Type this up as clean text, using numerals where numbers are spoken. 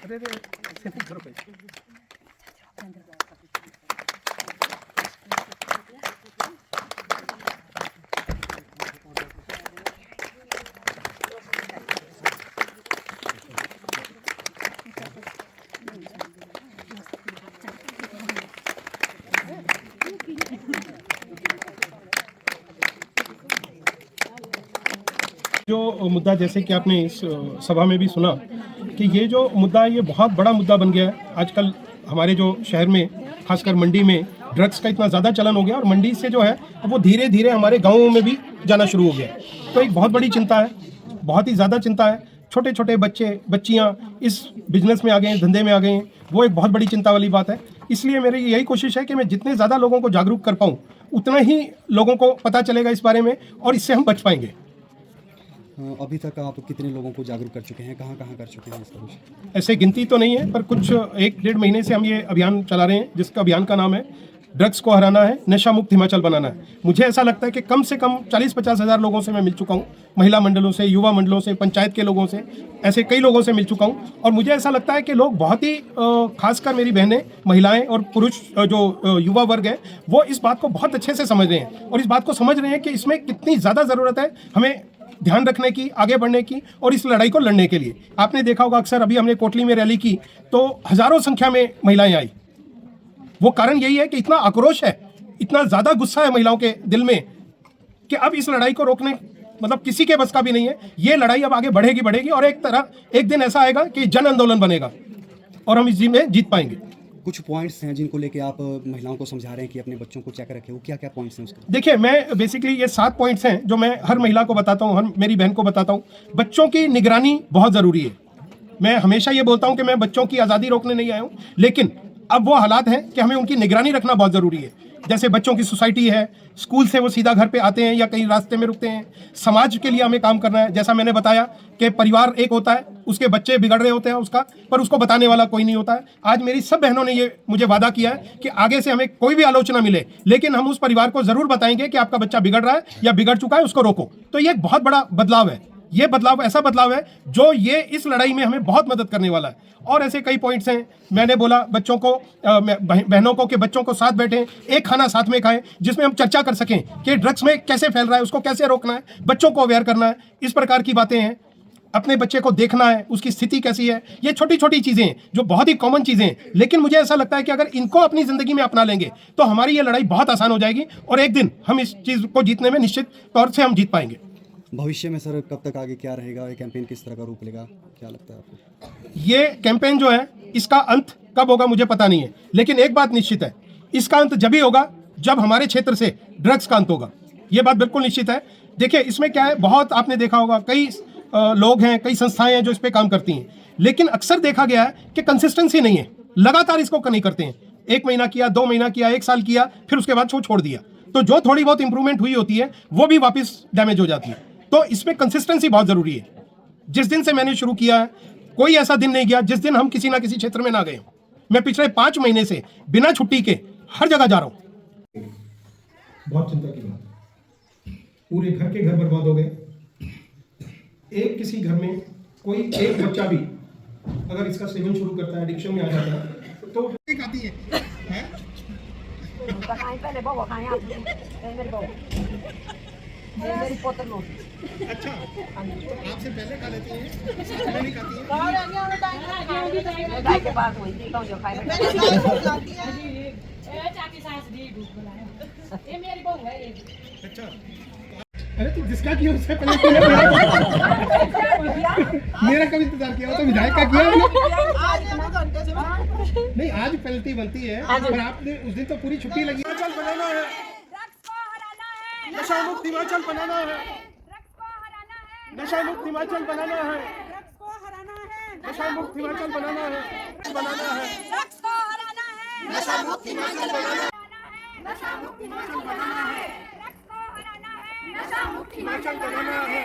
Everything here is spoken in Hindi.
अरे रे ऐसे नहीं करो भाई। जो मुद्दा जैसे कि आपने इस सभा में भी सुना कि ये जो मुद्दा है ये बहुत बड़ा मुद्दा बन गया है आजकल हमारे जो शहर में, खासकर मंडी में ड्रग्स का इतना ज़्यादा चलन हो गया और मंडी से जो है वो धीरे धीरे हमारे गाँवों में भी जाना शुरू हो गया। तो एक बहुत बड़ी चिंता है, बहुत ही ज़्यादा चिंता है। छोटे छोटे बच्चे बच्चियाँ इस बिजनेस में आ गए हैं, धंधे में आ गए हैं, वो एक बहुत बड़ी चिंता वाली बात है। इसलिए मेरी यही कोशिश है कि मैं जितने ज़्यादा लोगों को जागरूक कर पाऊँ उतना ही लोगों को पता चलेगा इस बारे में और इससे हम बच पाएंगे। अभी तक आप कितने लोगों को जागरूक कर चुके हैं, कहाँ कहाँ कर चुके हैं इसका कुछ? ऐसे गिनती तो नहीं है, पर कुछ 1-1.5 महीने से हम ये अभियान चला रहे हैं जिसका अभियान का नाम है ड्रग्स को हराना है, नशा मुक्त हिमाचल बनाना है। मुझे ऐसा लगता है कि कम से कम 40-50 हज़ार लोगों से मैं मिल चुका हूँ, महिला मंडलों से, युवा मंडलों से, पंचायत के लोगों से, ऐसे कई लोगों से मिल चुका हूँ। और मुझे ऐसा लगता है कि लोग बहुत ही खासकर मेरी बहनें, महिलाएं और पुरुष जो युवा वर्ग है वो इस बात को बहुत अच्छे से समझ रहे हैं और इस बात को समझ रहे हैं कि इसमें कितनी ज़्यादा ज़रूरत है हमें ध्यान रखने की, आगे बढ़ने की और इस लड़ाई को लड़ने के लिए। आपने देखा होगा अक्सर अभी हमने कोटली में रैली की तो हजारों संख्या में महिलाएं आई। वो कारण यही है कि इतना आक्रोश है, इतना ज़्यादा गुस्सा है महिलाओं के दिल में कि अब इस लड़ाई को रोकने मतलब किसी के बस का भी नहीं है। ये लड़ाई अब आगे बढ़ेगी और एक दिन ऐसा आएगा कि जन आंदोलन बनेगा और हम इस में जीत पाएंगे। कुछ पॉइंट्स हैं जिनको लेके आप महिलाओं को समझा रहे हैं कि अपने बच्चों को चेक रखें, वो क्या क्या पॉइंट्स हैं उसके? देखिए, मैं बेसिकली ये 7 पॉइंट्स हैं जो मैं हर महिला को बताता हूँ, हर मेरी बहन को बताता हूँ। बच्चों की निगरानी बहुत ज़रूरी है। मैं हमेशा ये बोलता हूँ कि मैं बच्चों की आज़ादी रोकने नहीं आया हूँ, लेकिन अब वो हालात हैं कि हमें उनकी निगरानी रखना बहुत ज़रूरी है। जैसे बच्चों की सोसाइटी है, स्कूल से वो सीधा घर पे आते हैं या कहीं रास्ते में रुकते हैं। समाज के लिए हमें काम करना है। जैसा मैंने बताया कि परिवार एक होता है, उसके बच्चे बिगड़ रहे होते हैं उसका, पर उसको बताने वाला कोई नहीं होता है। आज मेरी सब बहनों ने ये मुझे वादा किया है कि आगे से हमें कोई भी आलोचना मिले, लेकिन हम उस परिवार को ज़रूर बताएंगे कि आपका बच्चा बिगड़ रहा है या बिगड़ चुका है, उसको रोको। तो ये एक बहुत बड़ा बदलाव है। ये बदलाव ऐसा बदलाव है जो ये इस लड़ाई में हमें बहुत मदद करने वाला है। और ऐसे कई पॉइंट्स हैं। मैंने बोला बच्चों को, बहनों को कि बच्चों को साथ बैठें, एक खाना साथ में खाएं, जिसमें हम चर्चा कर सकें कि ड्रग्स में कैसे फैल रहा है, उसको कैसे रोकना है, बच्चों को अवेयर करना है। इस प्रकार की बातें हैं। अपने बच्चे को देखना है, उसकी स्थिति कैसी है। ये छोटी छोटी चीज़ें हैं जो बहुत ही कॉमन चीज़ें हैं, लेकिन मुझे ऐसा लगता है कि अगर इनको अपनी ज़िंदगी में अपना लेंगे तो हमारी ये लड़ाई बहुत आसान हो जाएगी और एक दिन हम इस चीज़ को जीतने में निश्चित तौर से हम जीत पाएंगे। भविष्य में सर कब तक आगे क्या रहेगा, ये कैंपेन किस तरह का रूप लेगा, क्या लगता है आपको? ये कैंपेन जो है इसका अंत कब होगा मुझे पता नहीं है, लेकिन एक बात निश्चित है, इसका अंत जब ही होगा जब हमारे क्षेत्र से ड्रग्स का अंत होगा। ये बात बिल्कुल निश्चित है। देखिए, इसमें क्या है, बहुत आपने देखा होगा कई लोग हैं, कई संस्थाएं हैं जो इस पे काम करती हैं, लेकिन अक्सर देखा गया है कि कंसिस्टेंसी नहीं है, लगातार इसको नहीं करते हैं। 1 महीना किया, 2 महीना किया, 1 साल किया, फिर उसके बाद छोड़ दिया। तो जो थोड़ी बहुत इंप्रूवमेंट हुई होती है वो भी वापस डैमेज हो जाती है। तो इसमें कंसिस्टेंसी बहुत ज़रूरी है। जिस दिन से मैंने शुरू किया है कोई ऐसा दिन नहीं गया जिस दिन हम किसी ना किसी क्षेत्र में ना गए। मैं पिछले 5 महीने से बिना छुट्टी के हर जगह जा रहा हूँ। बहुत चिंता की बात है, पूरे घर के घर बर्बाद हो गए। एक किसी घर में कोई एक बच्चा भी अगर इसका सेवन शुरू करता है, एडिक्शन में आ जाता है तो एक आती है मेरी पोतर लो। अच्छा, आपसे पहले खा लेती हैं, पहले नहीं खाती हैं? गाय के पास हुई थी, जो खाए अच्छा, अरे तो जिसका किया उससे पहले तूने मेरा कभी इंतजार किया हो तो विधायक का किया नहीं, आज पेनल्टी बनती है, पर आपने उस दिन तो पूरी छुट्टी लगी। हिमाचल बनाना है, नशा मुक्त हिमाचल बनाना है, नशा मुक्त हिमाचल बनाना है, नशा मुक्त हिमाचल बनाना है, नशा मुक्त हिमाचल बनाना है, नशा मुक्त हिमाचल बनाना है, नशा मुक्त हिमाचल बनाना है।